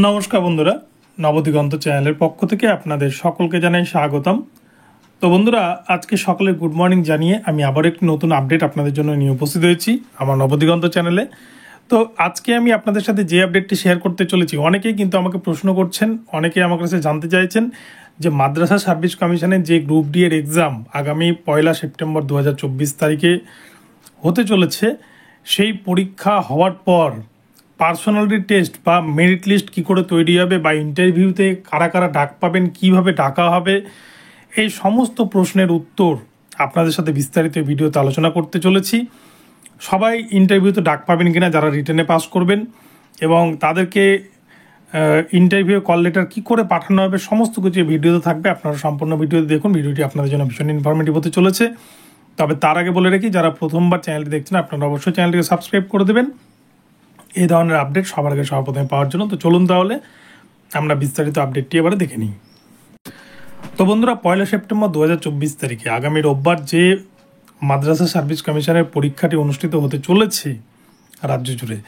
নমস্কার বন্ধুরা, নবদিগন্ত চ্যানেলের পক্ষ থেকে আপনাদের সকলকে জানাই স্বাগতম। তো বন্ধুরা, আজকে সকালের গুড মর্নিং জানিয়ে আমি আবার একটি নতুন আপডেট আপনাদের জন্য নিয়ে উপস্থিত হয়েছি আমার নবদিগন্ত চ্যানেলে। তো আজকে আমি আপনাদের সাথে যে আপডেটটি শেয়ার করতে চলেছি, অনেকেই কিন্তু আমাকে প্রশ্ন করছেন, অনেকেই আমার কাছে জানতে চাইছেন যে মাদ্রাসা সার্ভিস কমিশনের যে গ্রুপ ডি এর এক্সাম আগামী 1 সেপ্টেম্বর 2024 তারিখে হতে চলেছে, সেই পরীক্ষা হওয়ার পর পার্সোনালিটি টেস্ট বা মেরিট লিস্ট কী করে তৈরি হবে বা ইন্টারভিউতে কারা কারা ডাক পাবেন, কিভাবে ডাকা হবে, এই সমস্ত প্রশ্নের উত্তর আপনাদের সাথে বিস্তারিত ভিডিওতে আলোচনা করতে চলেছি। সবাই ইন্টারভিউতে ডাক পাবেন কিনা যারা রিটেনে পাস করবেন, এবং তাদেরকে ইন্টারভিউ কল লেটার কী করে পাঠানো হবে, সমস্ত কিছু ভিডিওতে থাকবে। আপনারা সম্পূর্ণ ভিডিওতে দেখুন, ভিডিওটি আপনাদের জন্য ভীষণ ইনফরমেটিভ হতে চলেছে। তবে তার আগে বলে রাখি, যারা প্রথমবার চ্যানেলটি দেখছেন আপনারা অবশ্যই চ্যানেলটিকে সাবস্ক্রাইব করে দেবেন এই ধরনের আপডেট সবার আগে সর্বপ্রথমে পাওয়ার জন্য। তো চলুন তাহলে আমরা বিস্তারিত আপডেটটি এবারে দেখে নিই। তো বন্ধুরা, 1 সেপ্টেম্বর 2024 তারিখে আগামী রোববার যে মাদ্রাসা সার্ভিস কমিশনের পরীক্ষাটি অনুষ্ঠিত হতে চলেছে রাজ্য জুড়ে,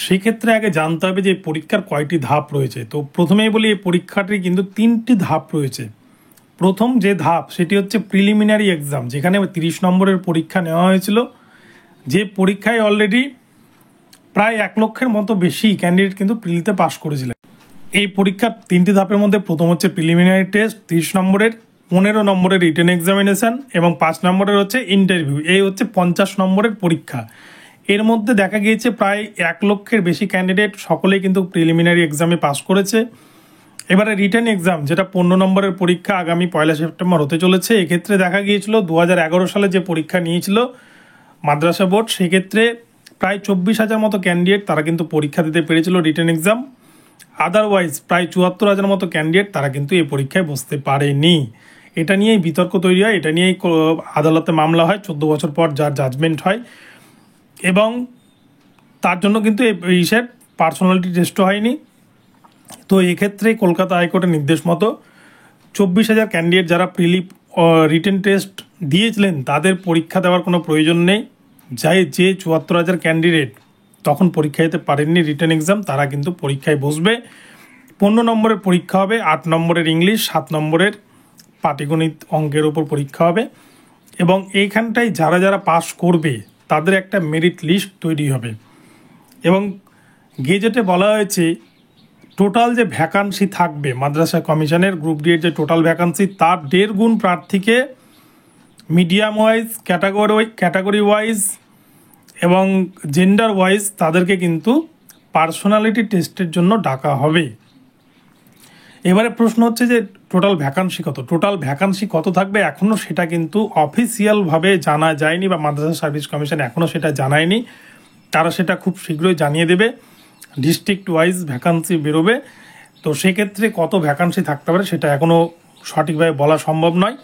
সেই ক্ষেত্রে আগে জানতে হবে যে পরীক্ষার কয়টি ধাপ রয়েছে। তো প্রথমেই বলি, এই পরীক্ষাটি কিন্তু 3টি ধাপ রয়েছে। প্রথম যে ধাপ সেটি হচ্ছে প্রিলিমিনারি এক্সাম, যেখানে 30 নম্বরের পরীক্ষা নেওয়া হয়েছিল, যে পরীক্ষায় অলরেডি প্রায় 1 লক্ষের মতো বেশি ক্যান্ডিডেট কিন্তু প্রিলিতে পাস করেছিলেন। এই পরীক্ষার 3টি ধাপের মধ্যে প্রথম হচ্ছে প্রিলিমিনারি টেস্ট 30 নম্বরের, 15 নম্বরের রিটেন এক্সামিনেশন এবং 5 নম্বরের হচ্ছে ইন্টারভিউ। এই হচ্ছে 50 নম্বরের পরীক্ষা। এর মধ্যে দেখা গিয়েছে প্রায় 1 লক্ষের বেশি ক্যান্ডিডেট সকলেই কিন্তু প্রিলিমিনারি এক্সামে পাস করেছে। এবারে রিটেন এক্সাম, যেটা 15 নম্বরের পরীক্ষা আগামী 1 সেপ্টেম্বর হতে চলেছে, এক্ষেত্রে দেখা গিয়েছিল 2011 সালে যে পরীক্ষা নিয়েছিল মাদ্রাসা বোর্ড, সেক্ষেত্রে প্রায় 24,000 মতো ক্যান্ডিডেট তারা কিন্তু পরীক্ষা দিতে পেরেছিল রিটেন এক্সাম। আদারওয়াইজ প্রায় 74,000 মতো ক্যান্ডিডেট তারা কিন্তু এই পরীক্ষায় বসতে পারেনি। এটা নিয়েই বিতর্ক তৈরি হয়, এটা নিয়েই আদালতে মামলা হয় 14 বছর পর যার জাজমেন্ট হয়, এবং তার জন্য কিন্তু এই পার্সোনালিটি টেস্টও হয়নি। তো এক্ষেত্রে কলকাতা হাইকোর্টের নির্দেশ মতো 24,000 ক্যান্ডিডেট যারা রিটেন টেস্ট দিয়েছিলেন তাদের পরীক্ষা দেওয়ার কোনো প্রয়োজন নেই। যে 74,000 ক্যান্ডিডেট তখন পরীক্ষা দিতে পারেননি রিটেন এক্সাম, তারা কিন্তু পরীক্ষায় বসবে। 15 নম্বরের পরীক্ষা হবে, 8 নম্বরের ইংলিশ, 7 নম্বরের পাটিগণিত অঙ্কের ওপর পরীক্ষা হবে, এবং এইখানটায় যারা যারা পাস করবে তাদের একটা মেরিট লিস্ট তৈরি হবে। এবং গেজেটে বলা হয়েছে টোটাল যে ভ্যাকান্সি থাকবে মাদ্রাসা কমিশনের গ্রুপ ডি এর যে টোটাল ভ্যাকান্সি, তার 1.5 গুণ প্রার্থীকে মিডিয়াম ওয়াইজ, ক্যাটাগরি ওয়াইজ এবং জেন্ডার ওয়াইজ তাদেরকে কিন্তু পার্সোনালিটি টেস্টের জন্য ডাকা হবে। এবারে প্রশ্ন হচ্ছে যে টোটাল ভ্যাকান্সি কত থাকবে, এখনও সেটা কিন্তু অফিসিয়ালভাবে জানা যায়নি, বা মাদ্রাসা সার্ভিস কমিশন এখনও সেটা জানায়নি। তারা সেটা খুব শীঘ্রই জানিয়ে দেবে, ডিস্ট্রিক্ট ওয়াইজ ভ্যাকান্সি বেরোবে। তো সেক্ষেত্রে কত ভ্যাকান্সি থাকতে পারে সেটা এখনও সঠিকভাবে বলা সম্ভব নয়।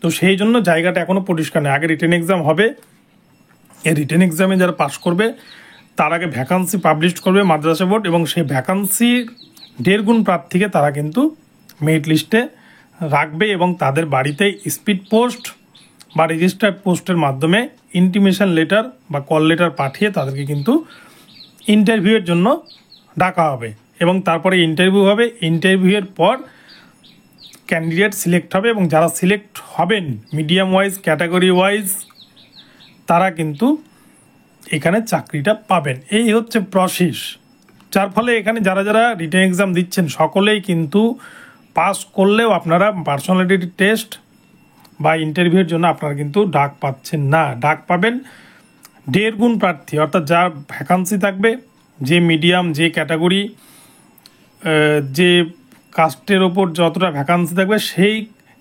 তো সেই জন্য জায়গাটা এখনও পরিষ্কার নেই। আগে রিটেন এক্সাম হবে, এই রিটেন এক্সামে যারা পাস করবে তার আগে ভ্যাকান্সি পাবলিশ করবে মাদ্রাসা বোর্ড, এবং সেই ভ্যাকান্সির 1.5 গুণ প্রার্থীকে তারা কিন্তু মেরিট লিস্টে রাখবে, এবং তাদের বাড়িতে স্পিড পোস্ট বা রেজিস্টার্ড পোস্টের মাধ্যমে ইন্টিমেশন লেটার বা কল লেটার পাঠিয়ে তাদেরকে কিন্তু ইন্টারভিউয়ের জন্য ডাকা হবে, এবং তারপরে ইন্টারভিউ হবে। ইন্টারভিউয়ের পর ক্যান্ডিডেট সিলেক্ট হবে, এবং যারা সিলেক্ট হবেন মিডিয়াম ওয়াইজ, ক্যাটাগরি ওয়াইজ, তারা কিন্তু এখানে চাকরিটা পাবেন। এই হচ্ছে প্রসেস, যার ফলে এখানে যারা যারা রিটেন এক্সাম দিচ্ছেন সকলেই কিন্তু পাস করলেও আপনারা পার্সোনালিটি টেস্ট বা ইন্টারভিউয়ের জন্য আপনারা কিন্তু ডাক পাচ্ছেন না। ডাক পাবেন 1.5 গুণ প্রার্থী, অর্থাৎ যার ভ্যাকান্সি থাকবে, যে মিডিয়াম, যে ক্যাটাগরি, যে কাস্টের ওপর যতটা ভ্যাকান্সি থাকবে সেই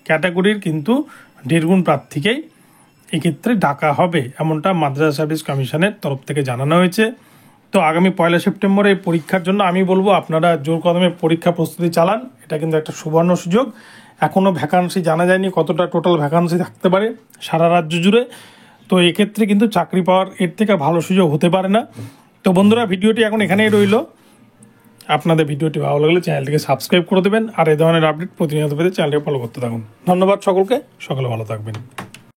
ক্যাটাগরির কিন্তু 1.5 গুণ প্রার্থীকেই এক্ষেত্রে ডাকা হবে, এমনটা মাদ্রাসা সার্ভিস কমিশনের তরফ থেকে জানানো হয়েছে। তো আগামী 1 সেপ্টেম্বরে এই পরীক্ষার জন্য আমি বলবো আপনারা জোর কদমে পরীক্ষা প্রস্তুতি চালান। এটা কিন্তু একটা সুবর্ণ সুযোগ। এখনও ভ্যাকান্সি জানা যায়নি, কতটা টোটাল ভ্যাকান্সি থাকতে পারে সারা রাজ্য জুড়ে। তো এক্ষেত্রে কিন্তু চাকরি পাওয়ার এর থেকে ভালো সুযোগ হতে পারে না। তো বন্ধুরা, ভিডিওটি এখন এখানেই রইল। আপনাদের ভিডিওটি ভালো লাগলে চ্যানেলটিকে সাবস্ক্রাইব করে দেবেন, আর এই ধরনের আপডেট প্রতিনিয়ত পেতে চ্যানেলটি ফলো করতে থাকুন। ধন্যবাদ সকলকে, সকলে ভালো থাকবেন।